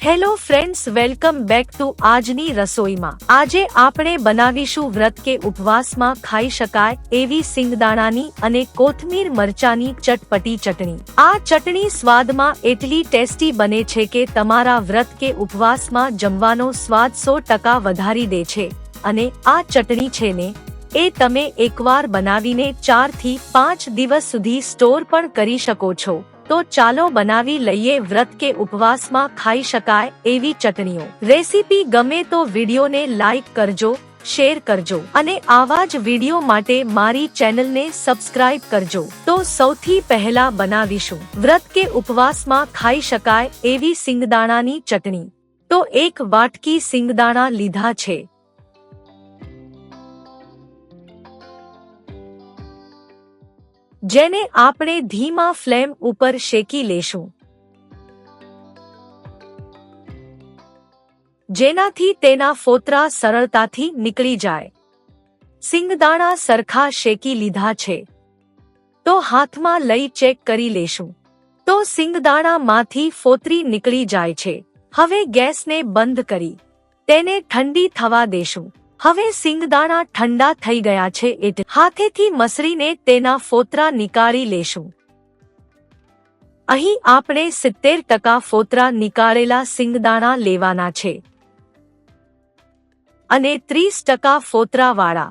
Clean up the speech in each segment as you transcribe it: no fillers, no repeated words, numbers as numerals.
Hello friends, welcome back to આજની રસોઈમાં। આજે આપણે બનાવીશું વ્રત કે ઉપવાસમાં ખાઈ શકાય એવી સિંગદાણાની અને કોથમીર મરચાની ચટપટી ચટણી। આ ચટણી સ્વાદમાં એટલી ટેસ્ટી બને છે કે તમારા વ્રત કે ઉપવાસમાં જમવાનો સ્વાદ 100% વધારી દે છે। અને આ ચટણી છે ને એ તમે એકવાર બનાવીને 4 થી 5 દિવસ સુધી સ્ટોર પણ કરી શકો છો। તો ચાલો બનાવી લઈએ વ્રત કે ઉપવાસમાં ખાઈ શકાય એવી ચટણીઓ। રેસીપી ગમે તો વિડીયોને લાઈક કરજો, શેર કરજો અને આવા જ વિડીયો માટે મારી ચેનલને સબસ્ક્રાઇબ કરજો। તો સૌથી પહેલા બનાવીશું વ્રત કે ઉપવાસમાં ખાઈ શકાય એવી સિંગદાણાની ચટણી। તો 1 વાટકી સિંગદાણા લીધા છે। જેને આપણે ધીમા ફ્લેમ ઉપર શેકી લેશું, જેનાથી તેના ફોતરા સરળતાથી નીકળી જાય। સિંગદાણા સરખા શેકી લીધા છે તો હાથમાં લઈ ચેક કરી લેશું તો સિંગદાણામાંથી ફોતરી નીકળી જાય છે। હવે ગેસને બંધ કરી તેને ઠંડી થવા દેશું। હવે સિંગદાણા ઠંડા થઈ ગયા છે એટલે હાથેથી મસળીને તેના ફોતરા નીકાળી લેશું। અહીં આપણે 70% ફોતરા નીકાળેલા સિંગદાણા લેવાના છે અને 30% ફોતરાવાળા,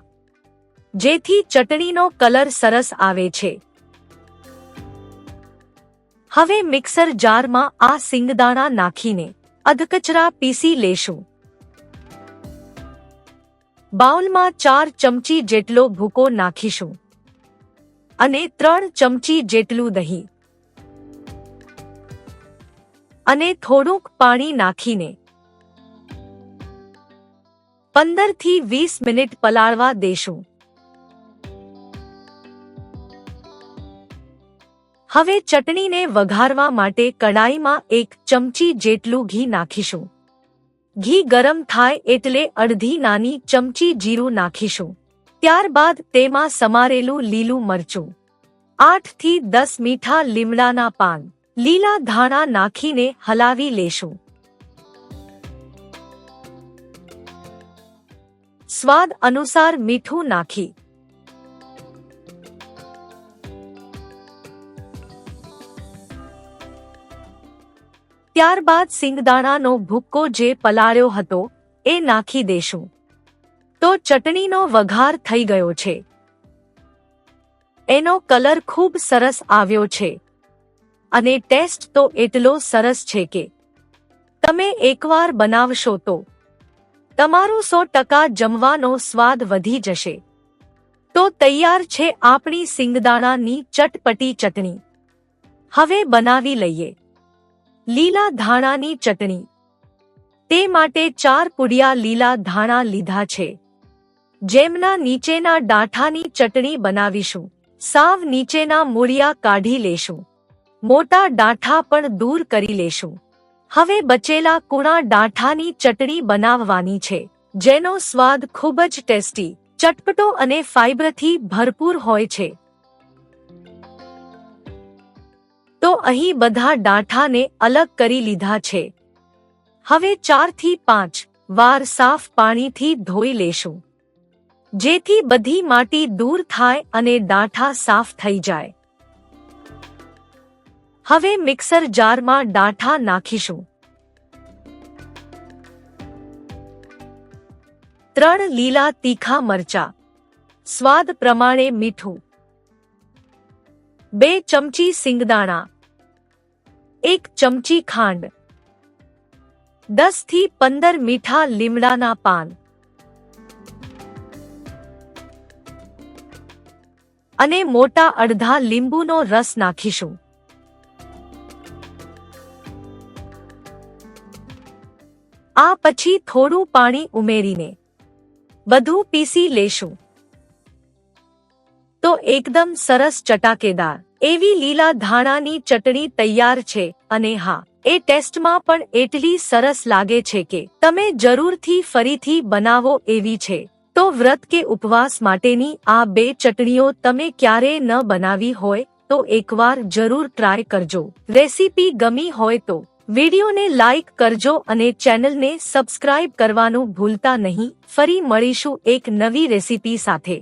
જેથી ચટણીનો કલર સરસ આવે છે। હવે મિક્સર જારમાં આ સિંગદાણા નાખીને અધકચરા પીસી લેશું। બાઉલમાં 4 ચમચી જેટલો ભૂકો નાખીશું અને 3 ચમચી જેટલું દહીં અને થોડુંક પાણી નાખીને 15 થી 20 મિનિટ પલાળવા દેશું। હવે ચટણીને વઘારવા માટે કડાઈમાં 1 ચમચી જેટલું ઘી નાખીશું। ઘી ગરમ થાય એટલે અડધી નાની ચમચી જીરું નાખીશું। ત્યારબાદ તેમાં સમારેલું લીલું મરચું, 8 થી 10 મીઠા લીમડાના પાન, લીલા ધાણા નાખીને હલાવી લેશું। સ્વાદ અનુસાર મીઠું નાખી ત્યારબાદ સિંગદાણાનો ભૂક્કો જે પલાળ્યો હતો એ નાખી દેશું। તો ચટણીનો વઘાર થઈ ગયો છે। એનો કલર ખૂબ સરસ આવ્યો છે અને ટેસ્ટ તો એટલો સરસ છે કે તમે એકવાર બનાવશો તો તમારો 100% જમવાનો સ્વાદ વધી જશે। તો તૈયાર છે આપણી સિંગદાણાની ચટપટી ચટણી। હવે બનાવી લઈએ લીલા ધાણાની ચટણી। તે માટે 4 પુડિયા લીલા ધાણા લીધા છે, જેમના નીચેના ડાઠાની ચટણી બનાવીશું। સાવ નીચેના મૂળિયા કાઢી લેશું, મોટા ડાઠા પણ દૂર કરી લેશું। હવે બચેલા કૂણા ડાઠાની ચટણી બનાવવાની છે, જેનો સ્વાદ ખૂબ જ ટેસ્ટી, ચટપટો અને ફાઇબરથી ભરપૂર હોય છે। તો અહીં બધા ડાઠાને અલગ કરી લીધા છે। હવે 4 થી 5 વાર સાફ પાણીથી ધોઈ લેશું, જેથી બધી માટી દૂર થાય અને ડાઠા સાફ થઈ જાય। હવે મિક્સર જારમાં ડાઠા નાખીશું। 3 લીલા તીખા મરચા, સ્વાદ પ્રમાણે મીઠું, 2 ચમચી સિંગદાણા, 1 ચમચી ખાંડ, 10 થી 15 મીઠા લીમડાના પાન અને મોટા અડધા લીંબુનો રસ નાખીશું। આ પછી થોડું પાણી ઉમેરીને બધું પીસી લેશું। તો એકદમ સરસ ચટાકેદાર એવી લીલા ધાણાની ચટણી તૈયાર છે। અને હા, એ ટેસ્ટમાં પણ એટલી સરસ લાગે છે કે તમે જરૂરથી ફરીથી બનાવો એવી છે। તો વ્રત કે ઉપવાસ માટેની આ 2 ચટણીઓ તમે ક્યારેય ન બનાવી હોય તો એકવાર જરૂર ટ્રાય કરજો। રેસીપી ગમી હોય તો વિડીયોને લાઇક કરજો અને ચેનલને સબસ્ક્રાઇબ કરવાનું ભૂલતા નહીં. ફરી મળીશું એક નવી રેસીપી સાથે.